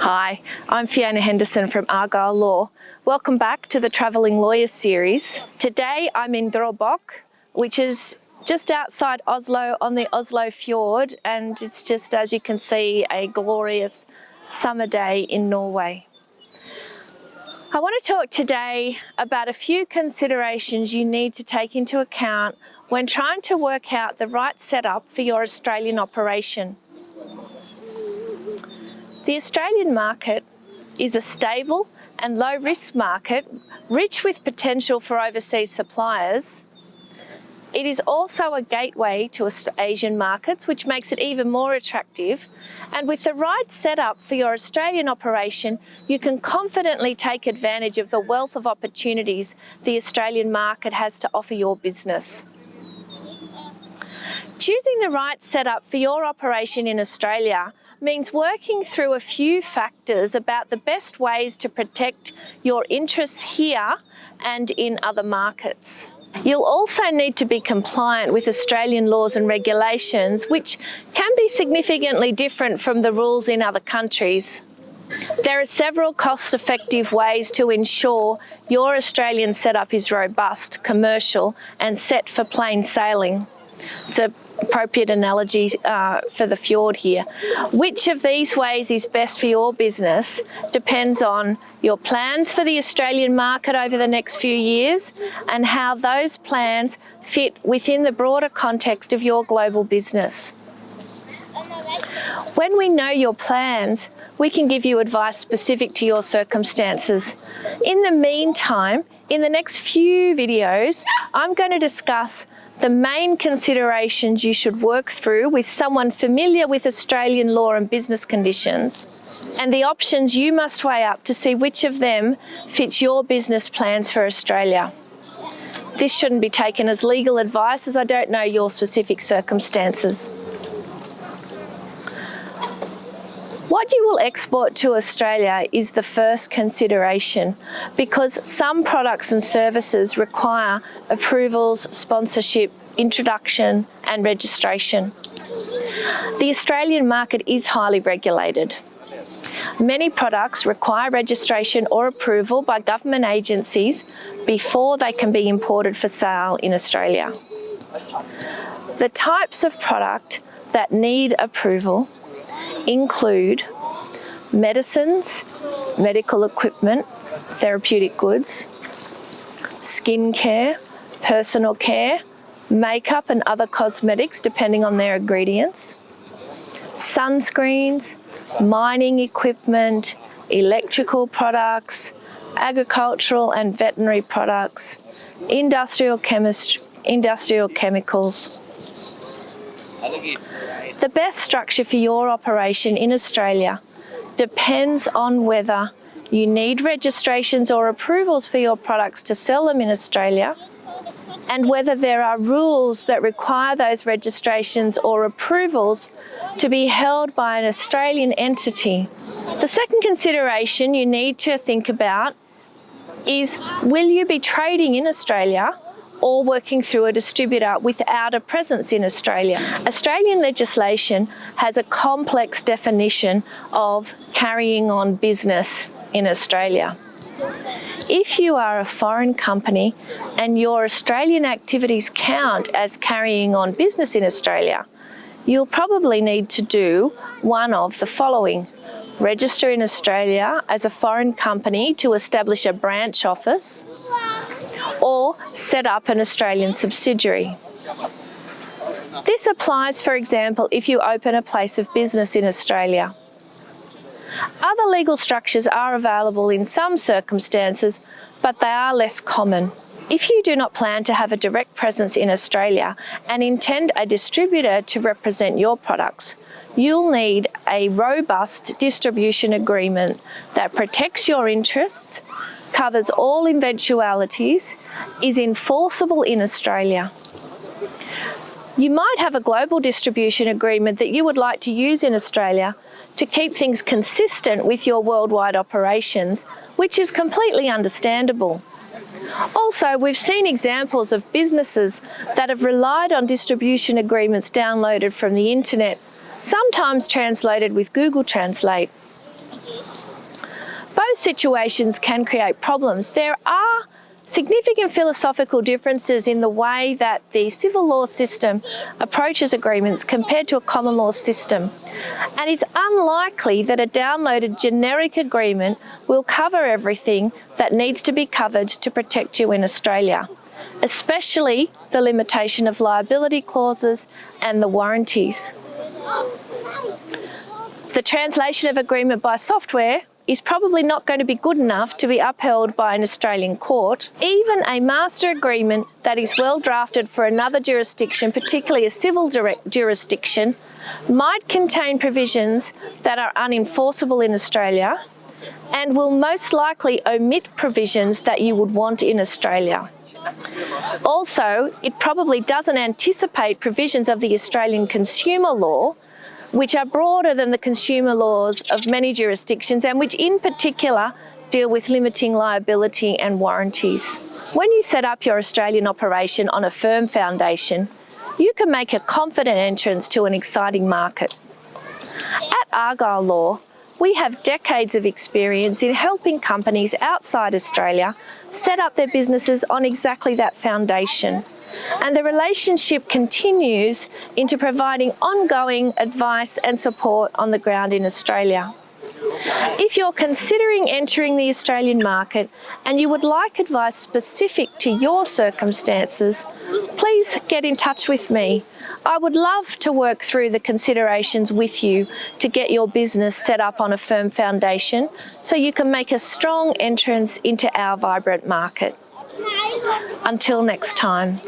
Hi, I'm Fiona Henderson from Argyll Law. Welcome back to the Travelling Lawyers series. Today I'm in Drøbak, which is just outside Oslo on the Oslo fjord, and it's just, as you can see, a glorious summer day in Norway. I want to talk today about a few considerations you need to take into account when trying to work out the right setup for your Australian operation. The Australian market is a stable and low-risk market, rich with potential for overseas suppliers. It is also a gateway to Asian markets, which makes it even more attractive. And with the right setup for your Australian operation, you can confidently take advantage of the wealth of opportunities the Australian market has to offer your business. Choosing the right setup for your operation in Australia means working through a few factors about the best ways to protect your interests here and in other markets. You'll also need to be compliant with Australian laws and regulations, which can be significantly different from the rules in other countries. There are several cost-effective ways to ensure your Australian setup is robust, commercial, and set for plain sailing. It's an appropriate analogy for the fjord here. Which of these ways is best for your business depends on your plans for the Australian market over the next few years and how those plans fit within the broader context of your global business. When we know your plans, we can give you advice specific to your circumstances. In the meantime, in the next few videos, I'm going to discuss the main considerations you should work through with someone familiar with Australian law and business conditions, and the options you must weigh up to see which of them fits your business plans for Australia. This shouldn't be taken as legal advice, as I don't know your specific circumstances. What you will export to Australia is the first consideration, because some products and services require approvals, sponsorship, introduction and registration. The Australian market is highly regulated. Many products require registration or approval by government agencies before they can be imported for sale in Australia. The types of product that need approval include medicines, medical equipment, therapeutic goods, skincare, personal care, makeup and other cosmetics depending on their ingredients, sunscreens, mining equipment, electrical products, agricultural and veterinary products, industrial chemicals. The best structure for your operation in Australia depends on whether you need registrations or approvals for your products to sell them in Australia, and whether there are rules that require those registrations or approvals to be held by an Australian entity. The second consideration you need to think about is, will you be trading in Australia or working through a distributor without a presence in Australia? Australian legislation has a complex definition of carrying on business in Australia. If you are a foreign company and your Australian activities count as carrying on business in Australia, you'll probably need to do one of the following: register in Australia as a foreign company to establish a branch office, or set up an Australian subsidiary. This applies, for example, if you open a place of business in Australia. Other legal structures are available in some circumstances, but they are less common. If you do not plan to have a direct presence in Australia and intend a distributor to represent your products, you'll need a robust distribution agreement that protects your interests, covers all eventualities, is enforceable in Australia. You might have a global distribution agreement that you would like to use in Australia to keep things consistent with your worldwide operations, which is completely understandable. Also, we've seen examples of businesses that have relied on distribution agreements downloaded from the internet, sometimes translated with Google Translate. Both situations can create problems. There are significant philosophical differences in the way that the civil law system approaches agreements compared to a common law system. And it's unlikely that a downloaded generic agreement will cover everything that needs to be covered to protect you in Australia, especially the limitation of liability clauses and the warranties. The translation of agreement by software is probably not going to be good enough to be upheld by an Australian court. Even a master agreement that is well drafted for another jurisdiction, particularly a civil jurisdiction, might contain provisions that are unenforceable in Australia and will most likely omit provisions that you would want in Australia. Also, it probably doesn't anticipate provisions of the Australian consumer law, which are broader than the consumer laws of many jurisdictions and which in particular deal with limiting liability and warranties. When you set up your Australian operation on a firm foundation, you can make a confident entrance to an exciting market. At Argyll Law, we have decades of experience in helping companies outside Australia set up their businesses on exactly that foundation. And the relationship continues into providing ongoing advice and support on the ground in Australia. If you're considering entering the Australian market and you would like advice specific to your circumstances, please get in touch with me. I would love to work through the considerations with you to get your business set up on a firm foundation so you can make a strong entrance into our vibrant market. Until next time.